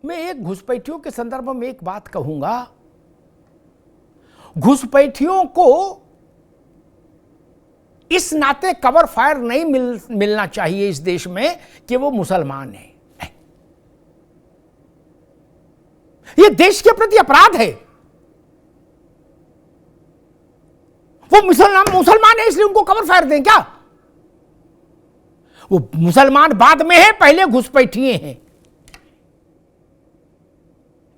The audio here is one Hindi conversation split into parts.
मैं एक घुसपैठियों के संदर्भ में एक बात कहूंगा, घुसपैठियों को इस नाते कवर फायर नहीं मिलना चाहिए इस देश में कि वो मुसलमान हैं। ये देश के प्रति अपराध है। वो मुसलमान है इसलिए उनको कवर फायर दें क्या? वो मुसलमान बाद में है, पहले घुसपैठिए हैं,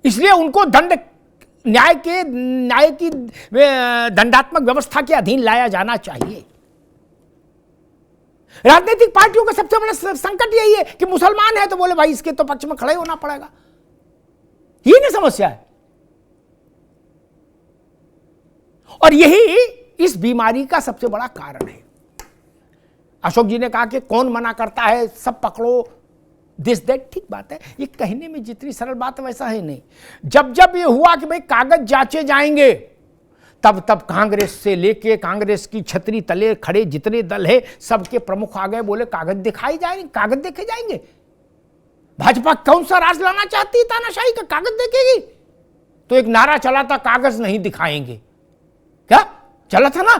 इसलिए उनको न्याय की दंडात्मक व्यवस्था के अधीन लाया जाना चाहिए। राजनीतिक पार्टियों का सबसे बड़ा संकट यही है कि मुसलमान है तो बोले भाई इसके तो पक्ष में खड़े होना पड़ेगा। यही नहीं समस्या है, और यही इस बीमारी का सबसे बड़ा कारण है। अशोक जी ने कहा कि कौन मना करता है, सब पकड़ो, दिस दैट, ठीक बात है। ये कहने में जितनी सरल बात है वैसा है नहीं। जब जब ये हुआ कि भाई कागज जांचे जाएंगे, तब तब कांग्रेस से लेके कांग्रेस की छतरी तले खड़े जितने दल है सबके प्रमुख आ गए, बोले कागज दिखाई जाएंगे, कागज देखे जाएंगे। भाजपा कौन सा राज लाना चाहती है तानाशाही का, कागज देखेगी? तो एक नारा चला था, कागज नहीं दिखाएंगे। क्या चला था ना?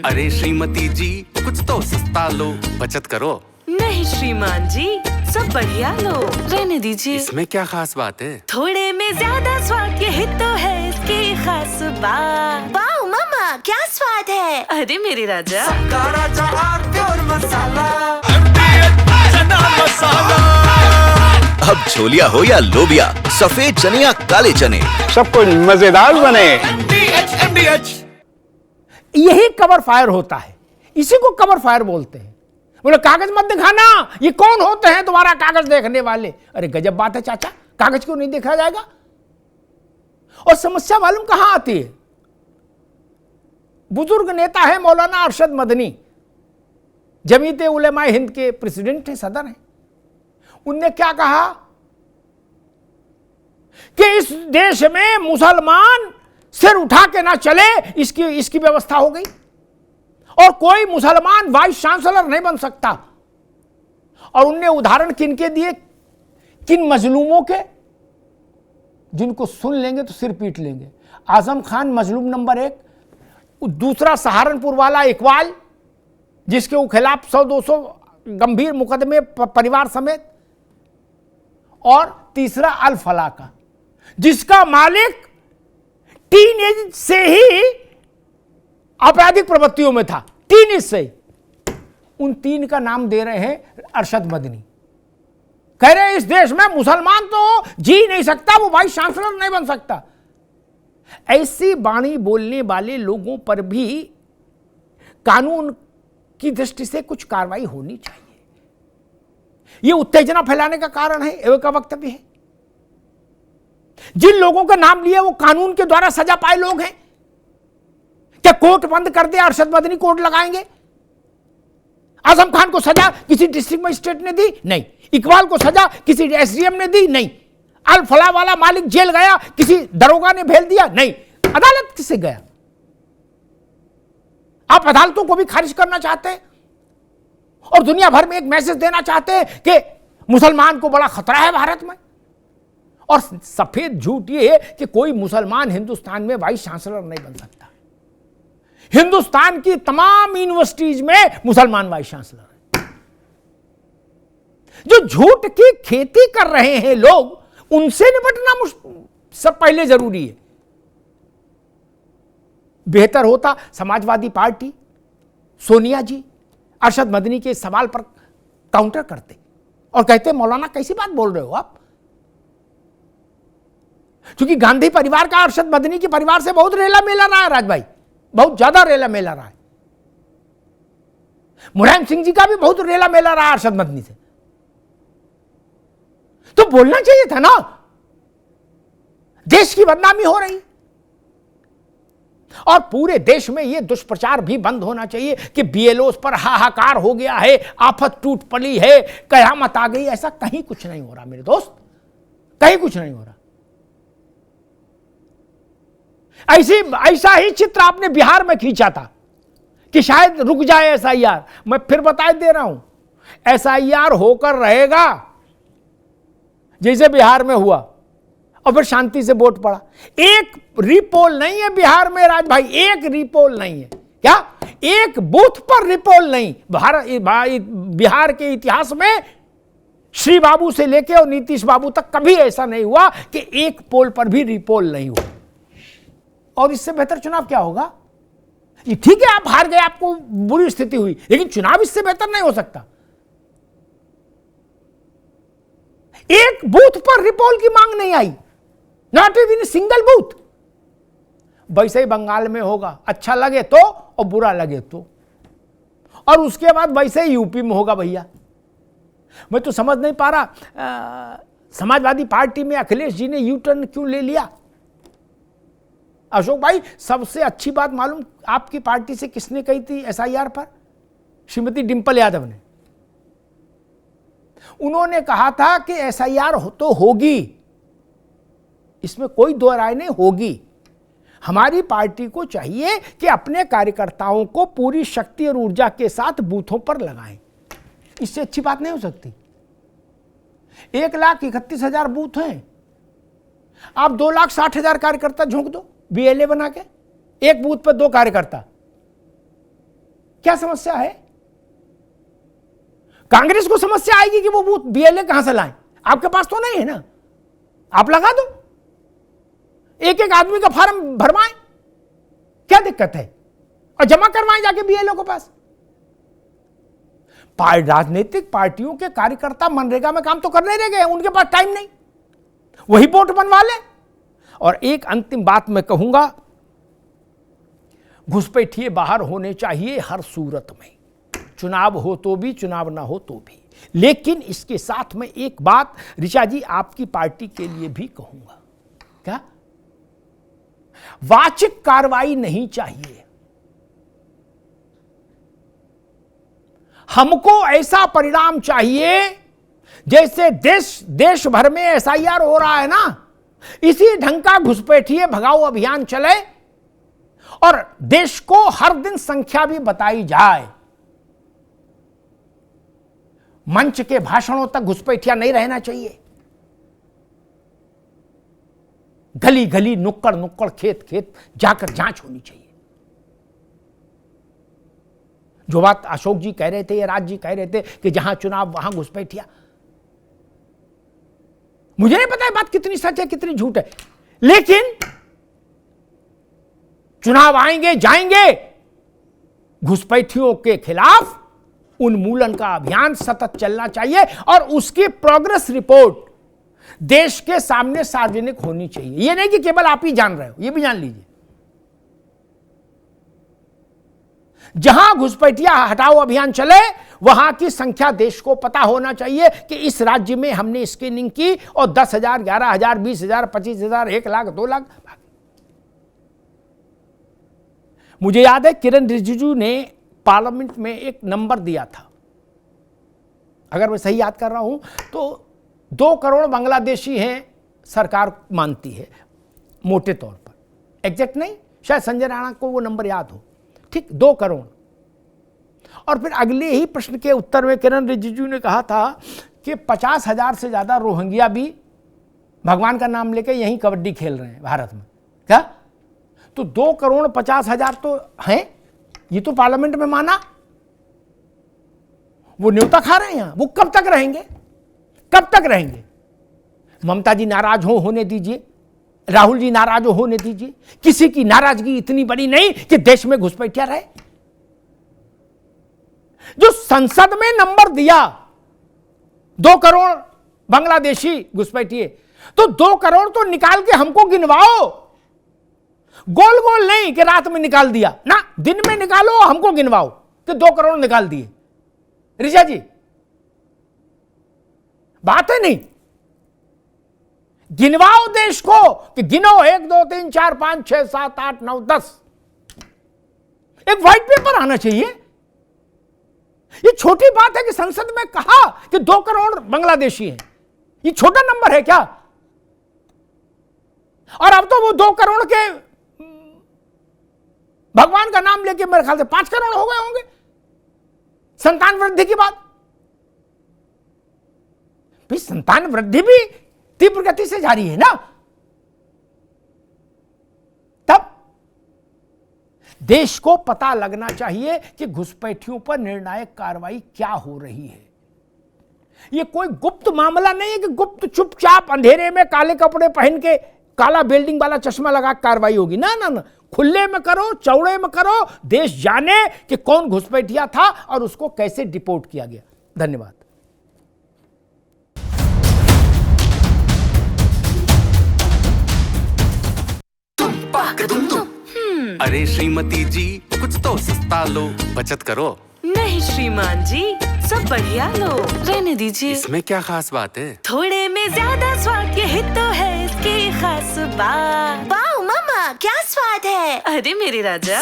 अरे श्रीमती जी कुछ तो सस्ता लो, बचत करो। नहीं श्रीमान जी, सब बढ़िया लो, रहने दीजिए। इसमें क्या खास बात है? थोड़े में ज्यादा स्वाद, यही तो है इसकी खास बात। वाओ मामा, क्या स्वाद है। अरे मेरे राजा, राजा और मसाला। अब छोलिया हो या लोबिया, सफेद चने या काले चने, सबको मजेदार बने। यही कवर फायर होता है, इसी को कवर फायर बोलते हैं। बोले कागज मत दिखाना, ये कौन होते हैं तुम्हारा कागज देखने वाले? अरे गजब बात है चाचा, कागज क्यों नहीं देखा जाएगा? और समस्या मालूम कहां आती है? बुजुर्ग नेता है मौलाना अरशद मदनी, जमीयत उलेमा हिंद के प्रेसिडेंट हैं, सदर हैं। उनने क्या कहा कि इस देश में मुसलमान सिर उठा के ना चले, इसकी व्यवस्था हो गई, और कोई मुसलमान वाइस चांसलर नहीं बन सकता। और उनने उदाहरण किनके दिए, किन मजलूमों के, जिनको सुन लेंगे तो सिर पीट लेंगे। आजम खान मजलूम नंबर 1, दूसरा सहारनपुर वाला इकबाल, जिसके खिलाफ 100-200 गंभीर मुकदमे परिवार समेत, और तीसरा अल फला का, जिसका मालिक टीनेज से ही आपराधिक प्रवृत्तियों में था, टीनेज से। उन 3 का नाम दे रहे हैं अरशद मदनी। कह रहे हैं इस देश में मुसलमान तो जी नहीं सकता, वो वाइस चांसलर नहीं बन सकता। ऐसी वाणी बोलने वाले लोगों पर भी कानून की दृष्टि से कुछ कार्रवाई होनी चाहिए। यह उत्तेजना फैलाने का कारण है, एवं का वक्तव्य है। जिन लोगों का नाम लिया वो कानून के द्वारा सजा पाए लोग हैं। क्या कोर्ट बंद कर दे, अरशद मदनी कोर्ट लगाएंगे? आजम खान को सजा किसी डिस्ट्रिक्ट मजिस्ट्रेट ने दी? नहीं। इकबाल को सजा किसी एसडीएम ने दी? नहीं। अल फला वाला मालिक जेल गया, किसी दरोगा ने भेज दिया? नहीं। अदालत किससे गया? आप अदालतों को भी खारिज करना चाहते हैं और दुनिया भर में एक मैसेज देना चाहते हैं कि मुसलमान को बड़ा खतरा है भारत में। और सफेद झूठ ये है कि कोई मुसलमान हिंदुस्तान में वाइस चांसलर नहीं बन सकता। हिंदुस्तान की तमाम यूनिवर्सिटीज में मुसलमान वाइस चांसलर हैं। जो झूठ की खेती कर रहे हैं लोग, उनसे निपटना सब पहले जरूरी है। बेहतर होता समाजवादी पार्टी, सोनिया जी अरशद मदनी के सवाल पर काउंटर करते और कहते मौलाना कैसी बात बोल रहे हो आप। क्योंकि गांधी परिवार का अरशद मदनी के परिवार से बहुत रेला मेला रहा है राज भाई, बहुत ज्यादा रेला मेला रहा है। मुलायम सिंह जी का भी बहुत रेला मेला रहा अरशद मदनी से। तो बोलना चाहिए था ना। देश की बदनामी हो रही और पूरे देश में यह दुष्प्रचार भी बंद होना चाहिए कि बीएलओ पर हाहाकार हो गया है, आफत टूट पड़ी है, कयामत आ गई। ऐसा कहीं कुछ नहीं हो रहा मेरे दोस्त, कहीं कुछ नहीं हो रहा। ऐसा ही चित्र आपने बिहार में खींचा था कि शायद रुक जाए एसआईआर। मैं फिर बता दे रहा हूं, एसआईआर होकर रहेगा जैसे बिहार में हुआ और फिर शांति से वोट पड़ा। एक रीपोल नहीं है बिहार में राज भाई, एक रीपोल नहीं है। क्या एक बूथ पर रीपोल नहीं? बिहार के इतिहास में श्री बाबू से लेके और नीतीश बाबू तक कभी ऐसा नहीं हुआ कि एक पोल पर भी रीपोल नहीं हुआ। और इससे बेहतर चुनाव क्या होगा? ये ठीक है आप हार गए, आपको बुरी स्थिति हुई, लेकिन चुनाव इससे बेहतर नहीं हो सकता। एक बूथ पर रिपोल की मांग नहीं आई, नॉट इवन सिंगल बूथ। वैसे ही बंगाल में होगा, अच्छा लगे तो और बुरा लगे तो, और उसके बाद वैसे ही यूपी में होगा। भैया मैं तो समझ नहीं पा रहा, समाजवादी पार्टी में अखिलेश जी ने यू टर्न क्यों ले लिया? अशोक भाई, सबसे अच्छी बात मालूम आपकी पार्टी से किसने कही थी एसआईआर पर? श्रीमती डिंपल यादव ने। उन्होंने कहा था कि एसआईआर तो होगी, इसमें कोई दो राय नहीं, होगी। हमारी पार्टी को चाहिए कि अपने कार्यकर्ताओं को पूरी शक्ति और ऊर्जा के साथ बूथों पर लगाएं। इससे अच्छी बात नहीं हो सकती। 1,31,000 बूथ हैं, आप 2,60,000 कार्यकर्ता झोंक दो बीएलए बना के, एक बूथ पर 2 कार्यकर्ता, क्या समस्या है? कांग्रेस को समस्या आएगी कि वो बूथ बीएलए कहां से लाएं? आपके पास तो नहीं है ना, आप लगा दो, एक एक आदमी का फॉर्म भरवाएं, क्या दिक्कत है? और जमा करवाएं जाके बीएलओ के पास। राजनीतिक पार्टियों के कार्यकर्ता मनरेगा में काम तो करने रह गए, उनके पास टाइम नहीं, वही वोट बनवा ले। और एक अंतिम बात मैं कहूंगा, घुसपैठिए बाहर होने चाहिए हर सूरत में, चुनाव हो तो भी, चुनाव ना हो तो भी। लेकिन इसके साथ में एक बात ऋचा जी आपकी पार्टी के लिए भी कहूंगा, क्या? वाचिक कार्रवाई नहीं चाहिए। हमको ऐसा परिणाम चाहिए जैसे देश भर में एसआईआर हो रहा है ना, इसी ढंग का घुसपैठिए भगाओ अभियान चले और देश को हर दिन संख्या भी बताई जाए। मंच के भाषणों तक घुसपैठिया नहीं रहना चाहिए। गली गली, नुक्कड़ नुक्कड़, खेत खेत जाकर जांच होनी चाहिए। जो बात अशोक जी कह रहे थे या राज जी कह रहे थे कि जहां चुनाव वहां घुसपैठिया, मुझे नहीं पता है बात कितनी सच है कितनी झूठ है, लेकिन चुनाव आएंगे जाएंगे, घुसपैठियों के खिलाफ उन्मूलन का अभियान सतत चलना चाहिए और उसकी प्रोग्रेस रिपोर्ट देश के सामने सार्वजनिक होनी चाहिए। यह नहीं कि केवल आप ही जान रहे हो, यह भी जान लीजिए। जहां घुसपैठिया हटाओ अभियान चले वहां की संख्या देश को पता होना चाहिए कि इस राज्य में हमने स्क्रीनिंग की और 10,000, 11,000, 20,000, 25,000, 1 लाख, 2 लाख। मुझे याद है किरण रिजिजू ने पार्लियामेंट में एक नंबर दिया था, अगर मैं सही याद कर रहा हूं तो 2 करोड़ बांग्लादेशी हैं सरकार मानती है मोटे तौर पर, एग्जैक्ट नहीं, शायद संजय राणा को वो नंबर याद हो, ठीक 2 करोड़। और फिर अगले ही प्रश्न के उत्तर में किरण रिजिजू ने कहा था कि 50,000 से ज्यादा रोहिंग्या भी भगवान का नाम लेके यहीं कबड्डी खेल रहे हैं भारत में। क्या? तो 2,50,000 तो हैं, ये तो पार्लियामेंट में माना, वो न्योता खा रहे हैं यहां, वो कब तक रहेंगे? कब तक रहेंगे? ममता जी नाराज होने दीजिए, राहुल जी नाराज होने दीजिए, किसी की नाराजगी इतनी बड़ी नहीं कि देश में घुसपैठिया रहे। जो संसद में नंबर दिया 2 करोड़ बांग्लादेशी घुसपैठिए, तो 2 करोड़ तो निकाल के हमको गिनवाओ, गोल गोल नहीं कि रात में निकाल दिया ना, दिन में निकालो, हमको गिनवाओ कि 2 करोड़ निकाल दिए। ऋचा जी बात है नहीं, गिनवाओ देश को कि गिनो 1 2 3 4 5 6 7 8 9 10। एक व्हाइट पेपर आना चाहिए। ये छोटी बात है कि संसद में कहा कि 2 करोड़ बांग्लादेशी हैं, ये छोटा नंबर है क्या? और अब तो वो 2 करोड़ के भगवान का नाम लेके मेरे ख्याल से 5 करोड़ हो गए होंगे संतान वृद्धि की बात। भाई संतान वृद्धि भी तीव्र गति से जारी है ना। तब देश को पता लगना चाहिए कि घुसपैठियों पर निर्णायक कार्रवाई क्या हो रही है। यह कोई गुप्त मामला नहीं है कि गुप्त चुपचाप अंधेरे में काले कपड़े पहन के काला बिल्डिंग वाला चश्मा लगा कार्रवाई होगी। ना ना ना, खुले में करो, चौड़े में करो, देश जाने कि कौन घुसपैठिया था और उसको कैसे डिपोर्ट किया गया। धन्यवाद। अरे श्रीमती जी कुछ तो सस्ता लो, बचत करो। नहीं श्रीमान जी, सब बढ़िया लो, रहने दीजिए। इसमें क्या खास बात है? थोड़े में ज्यादा स्वाद, यही तो है इसकी खास बात। वाओ मामा, क्या स्वाद है। अरे मेरे राजा,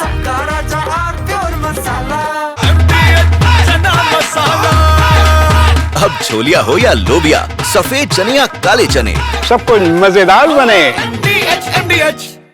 अब छोलिया हो या लोबिया, सफेद चने या काले चने, सब कुछ मजेदार बने। MDH